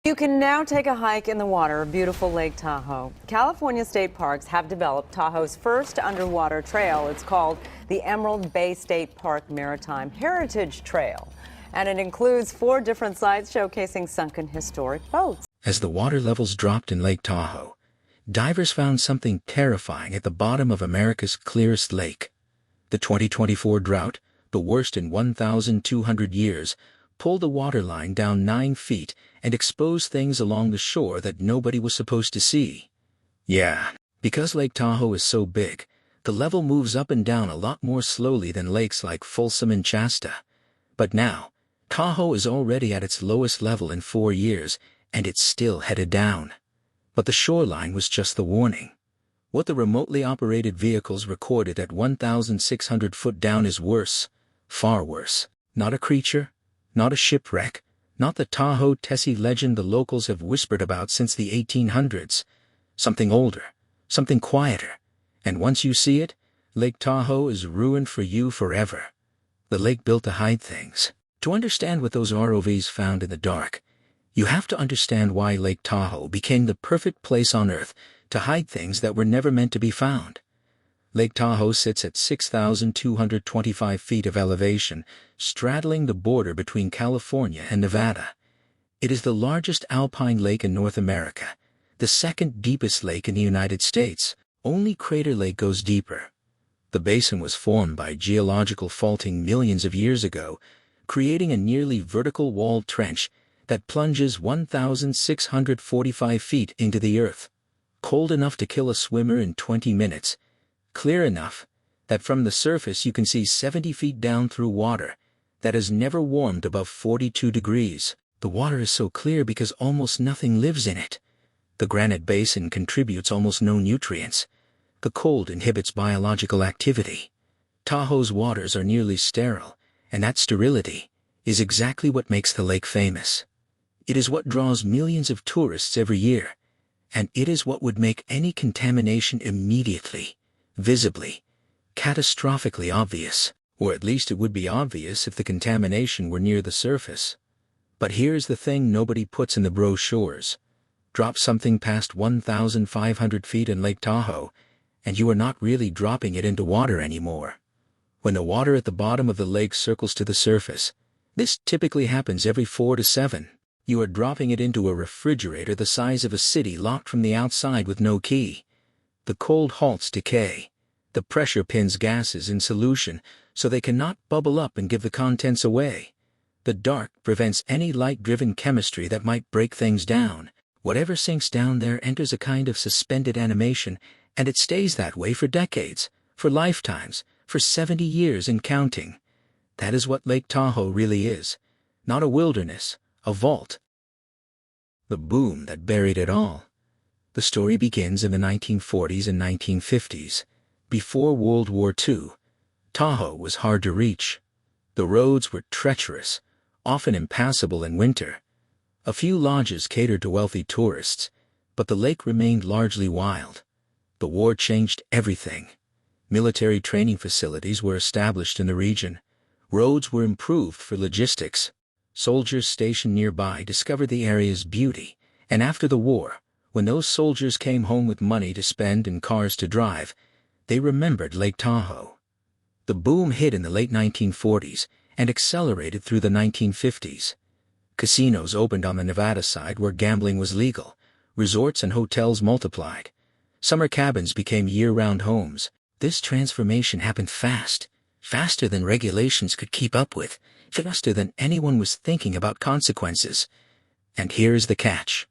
You can now take a hike in the water of beautiful Lake Tahoe. California state parks have developed Tahoe's first underwater trail. It's called the Emerald Bay State Park Maritime Heritage Trail, and it includes 4 different sites showcasing sunken historic boats. As the water levels dropped in Lake Tahoe, divers found something terrifying at the bottom of America's clearest lake. The 2024 drought, the worst in 1,200 years, pulled the waterline down 9 feet and exposed things along the shore that nobody was supposed to see. Yeah, because Lake Tahoe is so big, the level moves up and down a lot more slowly than lakes like Folsom and Shasta. But now, Tahoe is already at its lowest level in 4 years, and it's still headed down. But the shoreline was just the warning. What the remotely operated vehicles recorded at 1,600 foot down is worse, far worse. Not a creature, not a shipwreck, not the Tahoe Tessie legend the locals have whispered about since the 1800s. Something older, something quieter. And once you see it, Lake Tahoe is ruined for you forever. The lake built to hide things. To understand what those ROVs found in the dark, you have to understand why Lake Tahoe became the perfect place on Earth to hide things that were never meant to be found. Lake Tahoe sits at 6,225 feet of elevation, straddling the border between California and Nevada. It is the largest alpine lake in North America, the second deepest lake in the United States. Only Crater Lake goes deeper. The basin was formed by geological faulting millions of years ago, creating a nearly vertical walled trench that plunges 1,645 feet into the earth. Cold enough to kill a swimmer in 20 minutes. Clear enough that from the surface you can see 70 feet down through water that has never warmed above 42 degrees. The water is so clear because almost nothing lives in it. The granite basin contributes almost no nutrients. The cold inhibits biological activity. Tahoe's waters are nearly sterile, and that sterility is exactly what makes the lake famous. It is what draws millions of tourists every year, and it is what would make any contamination immediately, visibly, catastrophically obvious. Or at least it would be obvious if the contamination were near the surface. But here's the thing nobody puts in the brochures. Drop something past 1,500 feet in Lake Tahoe, and you are not really dropping it into water anymore. When the water at the bottom of the lake circles to the surface, this typically happens every 4 to 7. You are dropping it into a refrigerator the size of a city locked from the outside with no key. The cold halts decay. The pressure pins gases in solution so they cannot bubble up and give the contents away. The dark prevents any light-driven chemistry that might break things down. Whatever sinks down there enters a kind of suspended animation, and it stays that way for decades, for lifetimes, for 70 years and counting. That is what Lake Tahoe really is. Not a wilderness, a vault. The boom that buried it all. The story begins in the 1940s and 1950s. Before World War II, Tahoe was hard to reach. The roads were treacherous, often impassable in winter. A few lodges catered to wealthy tourists, but the lake remained largely wild. The war changed everything. Military training facilities were established in the region. Roads were improved for logistics. Soldiers stationed nearby discovered the area's beauty, and after the war, when those soldiers came home with money to spend and cars to drive, they remembered Lake Tahoe. The boom hit in the late 1940s and accelerated through the 1950s. Casinos opened on the Nevada side where gambling was legal. Resorts and hotels multiplied. Summer cabins became year-round homes. This transformation happened fast, faster than regulations could keep up with, faster than anyone was thinking about consequences. And here's the catch.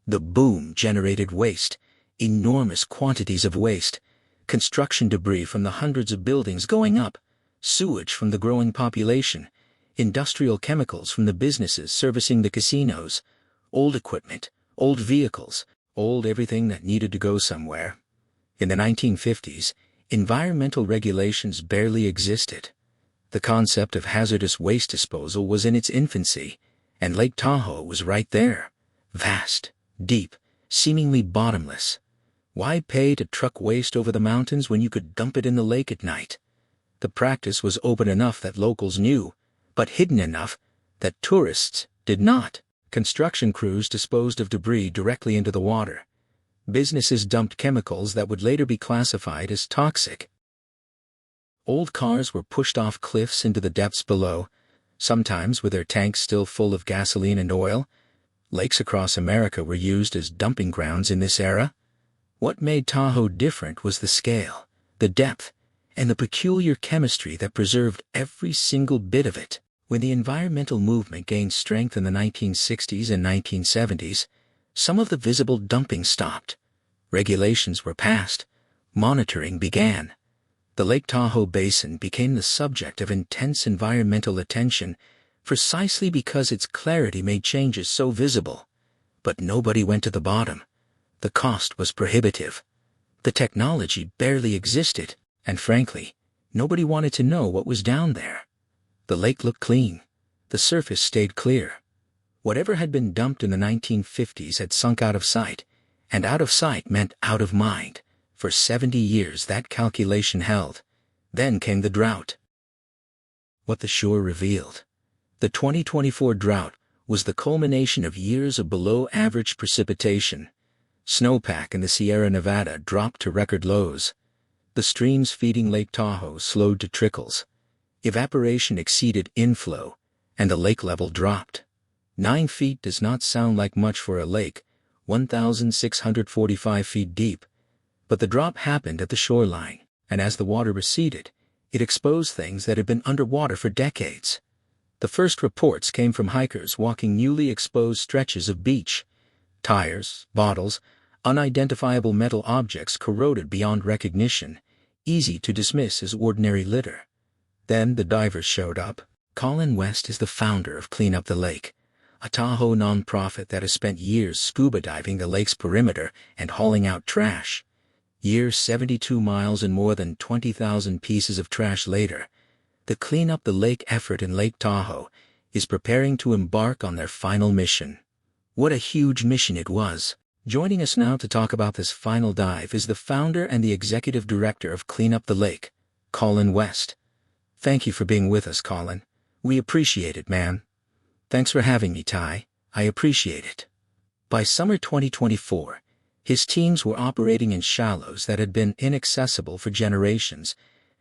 The boom generated waste, enormous quantities of waste, construction debris from the hundreds of buildings going up, sewage from the growing population, industrial chemicals from the businesses servicing the casinos, old equipment, old vehicles, old everything that needed to go somewhere. In the 1950s, environmental regulations barely existed. The concept of hazardous waste disposal was in its infancy, and Lake Tahoe was right there. Vast, deep, seemingly bottomless. Why pay to truck waste over the mountains when you could dump it in the lake at night? The practice was open enough that locals knew, but hidden enough that tourists did not. Construction crews disposed of debris directly into the water. Businesses dumped chemicals that would later be classified as toxic. Old cars were pushed off cliffs into the depths below, sometimes with their tanks still full of gasoline and oil. Lakes across America were used as dumping grounds in this era. What made Tahoe different was the scale, the depth, and the peculiar chemistry that preserved every single bit of it. When the environmental movement gained strength in the 1960s and 1970s, some of the visible dumping stopped. Regulations were passed. Monitoring began. The Lake Tahoe Basin became the subject of intense environmental attention precisely because its clarity made changes so visible. But nobody went to the bottom. The cost was prohibitive. The technology barely existed, and frankly, nobody wanted to know what was down there. The lake looked clean. The surface stayed clear. Whatever had been dumped in the 1950s had sunk out of sight, and out of sight meant out of mind. For 70 years that calculation held. Then came the drought. What the shore revealed. The 2024 drought was the culmination of years of below-average precipitation. Snowpack in the Sierra Nevada dropped to record lows. The streams feeding Lake Tahoe slowed to trickles. Evaporation exceeded inflow, and the lake level dropped. 9 feet does not sound like much for a lake, 1,645 feet deep. But the drop happened at the shoreline, and as the water receded, it exposed things that had been underwater for decades. The first reports came from hikers walking newly exposed stretches of beach. Tires, bottles, unidentifiable metal objects corroded beyond recognition, easy to dismiss as ordinary litter. Then the divers showed up. Colin West is the founder of Clean Up the Lake, a Tahoe nonprofit that has spent years scuba diving the lake's perimeter and hauling out trash. Years 72 miles and more than 20,000 pieces of trash later, the Clean Up the Lake effort in Lake Tahoe is preparing to embark on their final mission. What a huge mission it was. Joining us now to talk about this final dive is the founder and the executive director of Clean Up the Lake, Colin West. Thank you for being with us, Colin. We appreciate it, man. Thanks for having me, Ty. I appreciate it. By summer 2024, his teams were operating in shallows that had been inaccessible for generations,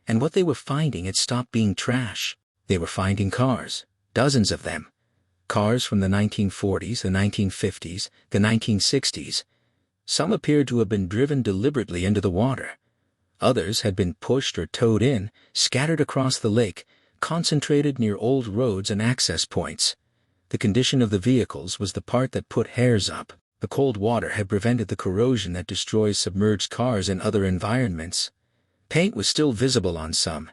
and what they were finding had stopped being trash. They were finding cars, dozens of them. Cars from the 1940s, the 1950s, the 1960s. Some appeared to have been driven deliberately into the water. Others had been pushed or towed in, scattered across the lake, concentrated near old roads and access points. The condition of the vehicles was the part that put hairs up. The cold water had prevented the corrosion that destroys submerged cars in other environments. Paint was still visible on some.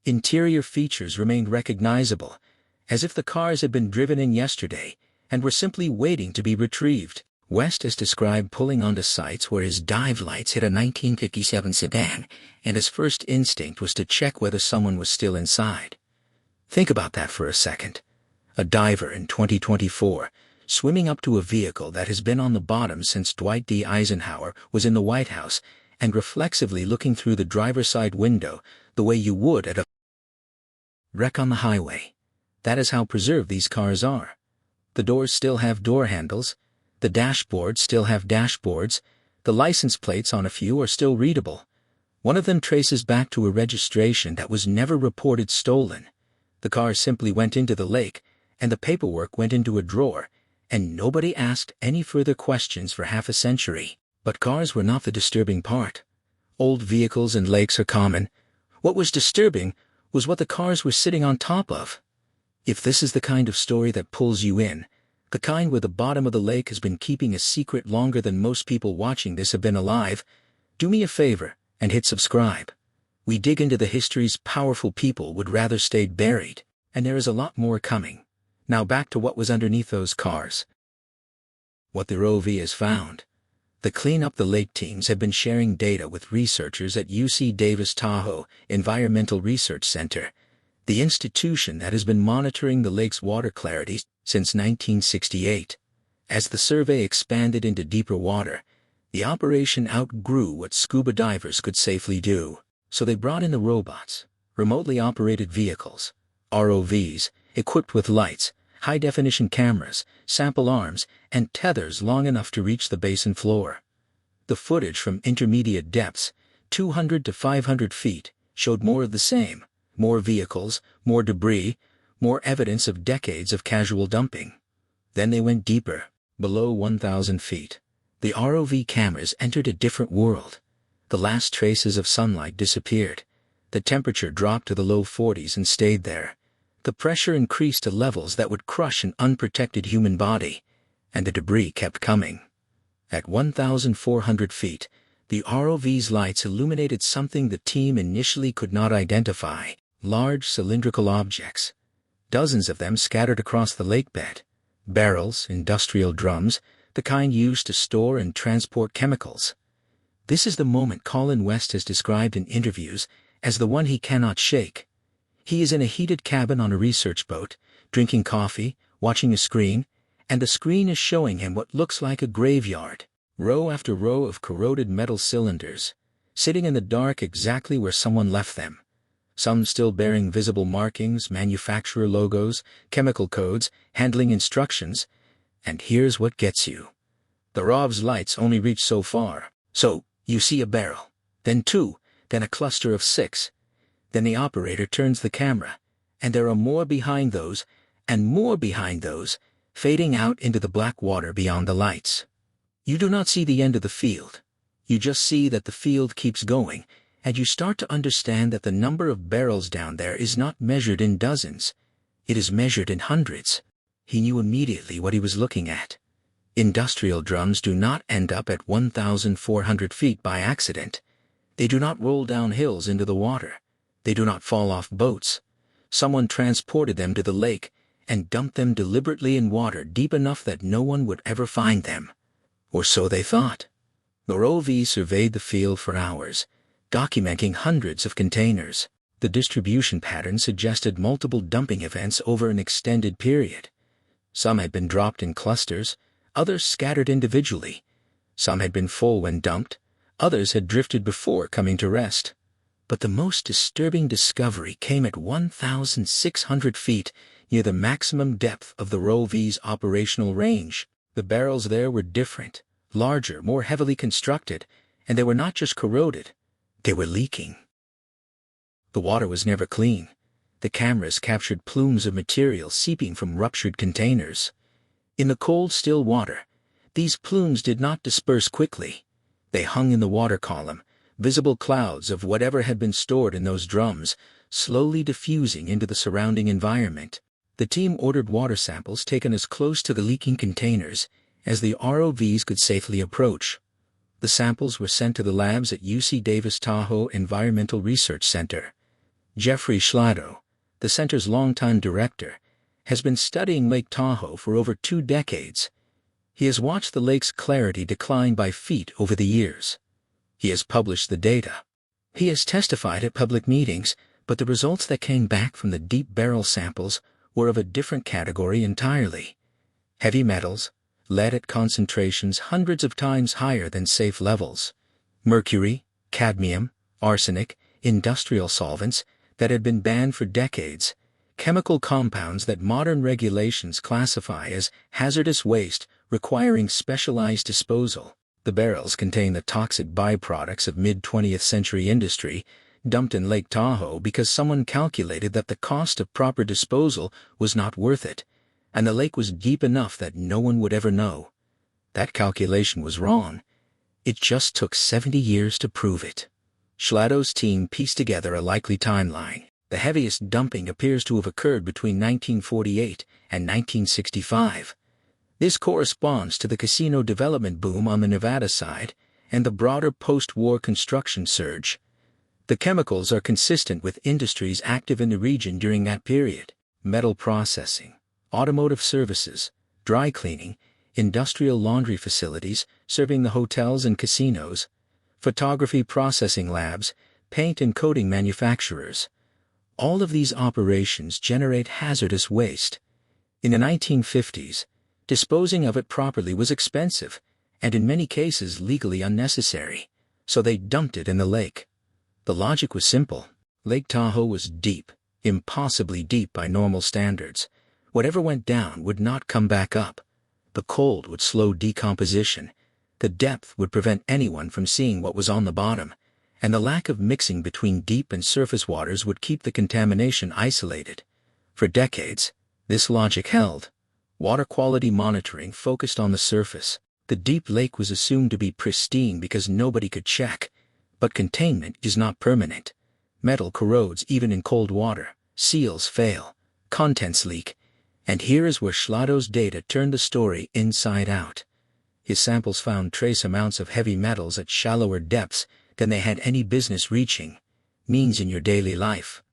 Interior features remained recognizable, as if the cars had been driven in yesterday and were simply waiting to be retrieved. West has described pulling onto sites where his dive lights hit a 1957 sedan, and his first instinct was to check whether someone was still inside. Think about that for a second. A diver in 2024, swimming up to a vehicle that has been on the bottom since Dwight D. Eisenhower was in the White House, and reflexively looking through the driver's side window the way you would at a wreck on the highway. That is how preserved these cars are. The doors still have door handles. The dashboards still have dashboards. The license plates on a few are still readable. One of them traces back to a registration that was never reported stolen. The car simply went into the lake, and the paperwork went into a drawer, and nobody asked any further questions for half a century. But cars were not the disturbing part. Old vehicles and lakes are common. What was disturbing was what the cars were sitting on top of. If this is the kind of story that pulls you in, the kind where the bottom of the lake has been keeping a secret longer than most people watching this have been alive, do me a favor and hit subscribe. We dig into the histories powerful people would rather stay buried, and there is a lot more coming. Now back to what was underneath those cars. What the ROV has found. The Clean Up the Lake teams have been sharing data with researchers at UC Davis Tahoe Environmental Research Center, the institution that has been monitoring the lake's water clarity since 1968. As the survey expanded into deeper water, the operation outgrew what scuba divers could safely do, so they brought in the robots, remotely operated vehicles, ROVs, equipped with lights, high-definition cameras, sample arms, and tethers long enough to reach the basin floor. The footage from intermediate depths, 200 to 500 feet, showed more of the same: more vehicles, more debris, more evidence of decades of casual dumping. Then they went deeper, below 1,000 feet. The ROV cameras entered a different world. The last traces of sunlight disappeared. The temperature dropped to the low 40s and stayed there. The pressure increased to levels that would crush an unprotected human body, and the debris kept coming. At 1,400 feet, the ROV's lights illuminated something the team initially could not identify: large cylindrical objects. Dozens of them scattered across the lake bed. Barrels, industrial drums, the kind used to store and transport chemicals. This is the moment Colin West has described in interviews as the one he cannot shake. He is in a heated cabin on a research boat, drinking coffee, watching a screen, and the screen is showing him what looks like a graveyard. Row after row of corroded metal cylinders, sitting in the dark exactly where someone left them. Some still bearing visible markings, manufacturer logos, chemical codes, handling instructions. And here's what gets you. The ROV's lights only reach so far. So, you see a barrel, then two, then a cluster of 6. Then the operator turns the camera, and there are more behind those, and more behind those, fading out into the black water beyond the lights. You do not see the end of the field. You just see that the field keeps going, and you start to understand that the number of barrels down there is not measured in dozens. It is measured in hundreds. He knew immediately what he was looking at. Industrial drums do not end up at 1,400 feet by accident. They do not roll down hills into the water. They do not fall off boats. Someone transported them to the lake and dumped them deliberately in water deep enough that no one would ever find them. Or so they thought. The ROV surveyed the field for hours, documenting hundreds of containers. The distribution pattern suggested multiple dumping events over an extended period. Some had been dropped in clusters, others scattered individually. Some had been full when dumped, others had drifted before coming to rest. But the most disturbing discovery came at 1,600 feet, near the maximum depth of the ROV's operational range. The barrels there were different, larger, more heavily constructed, and they were not just corroded, they were leaking. The water was never clean. The cameras captured plumes of material seeping from ruptured containers. In the cold, still water, these plumes did not disperse quickly. They hung in the water column, visible clouds of whatever had been stored in those drums, slowly diffusing into the surrounding environment. The team ordered water samples taken as close to the leaking containers as the ROVs could safely approach. The samples were sent to the labs at UC Davis Tahoe Environmental Research Center. Jeffrey Schlado, the center's longtime director, has been studying Lake Tahoe for over 2 decades. He has watched the lake's clarity decline by feet over the years. He has published the data. He has testified at public meetings, but the results that came back from the deep barrel samples were of a different category entirely. Heavy metals, lead at concentrations hundreds of times higher than safe levels, mercury, cadmium, arsenic, industrial solvents that had been banned for decades, chemical compounds that modern regulations classify as hazardous waste requiring specialized disposal. The barrels contain the toxic byproducts of mid-20th century industry, dumped in Lake Tahoe because someone calculated that the cost of proper disposal was not worth it, and the lake was deep enough that no one would ever know. That calculation was wrong. It just took 70 years to prove it. Schlado's team pieced together a likely timeline. The heaviest dumping appears to have occurred between 1948 and 1965. This corresponds to the casino development boom on the Nevada side and the broader post-war construction surge. The chemicals are consistent with industries active in the region during that period: metal processing, automotive services, dry cleaning, industrial laundry facilities serving the hotels and casinos, photography processing labs, paint and coating manufacturers. All of these operations generate hazardous waste. In the 1950s, disposing of it properly was expensive and in many cases legally unnecessary, so they dumped it in the lake. The logic was simple. Lake Tahoe was deep, impossibly deep by normal standards, Whatever went down would not come back up. The cold would slow decomposition. The depth would prevent anyone from seeing what was on the bottom, and the lack of mixing between deep and surface waters would keep the contamination isolated. For decades, this logic held. Water quality monitoring focused on the surface. The deep lake was assumed to be pristine because nobody could check. But containment is not permanent. Metal corrodes even in cold water. Seals fail. Contents leak. And here is where Schlado's data turned the story inside out. His samples found trace amounts of heavy metals at shallower depths than they had any business reaching. Means in your daily life.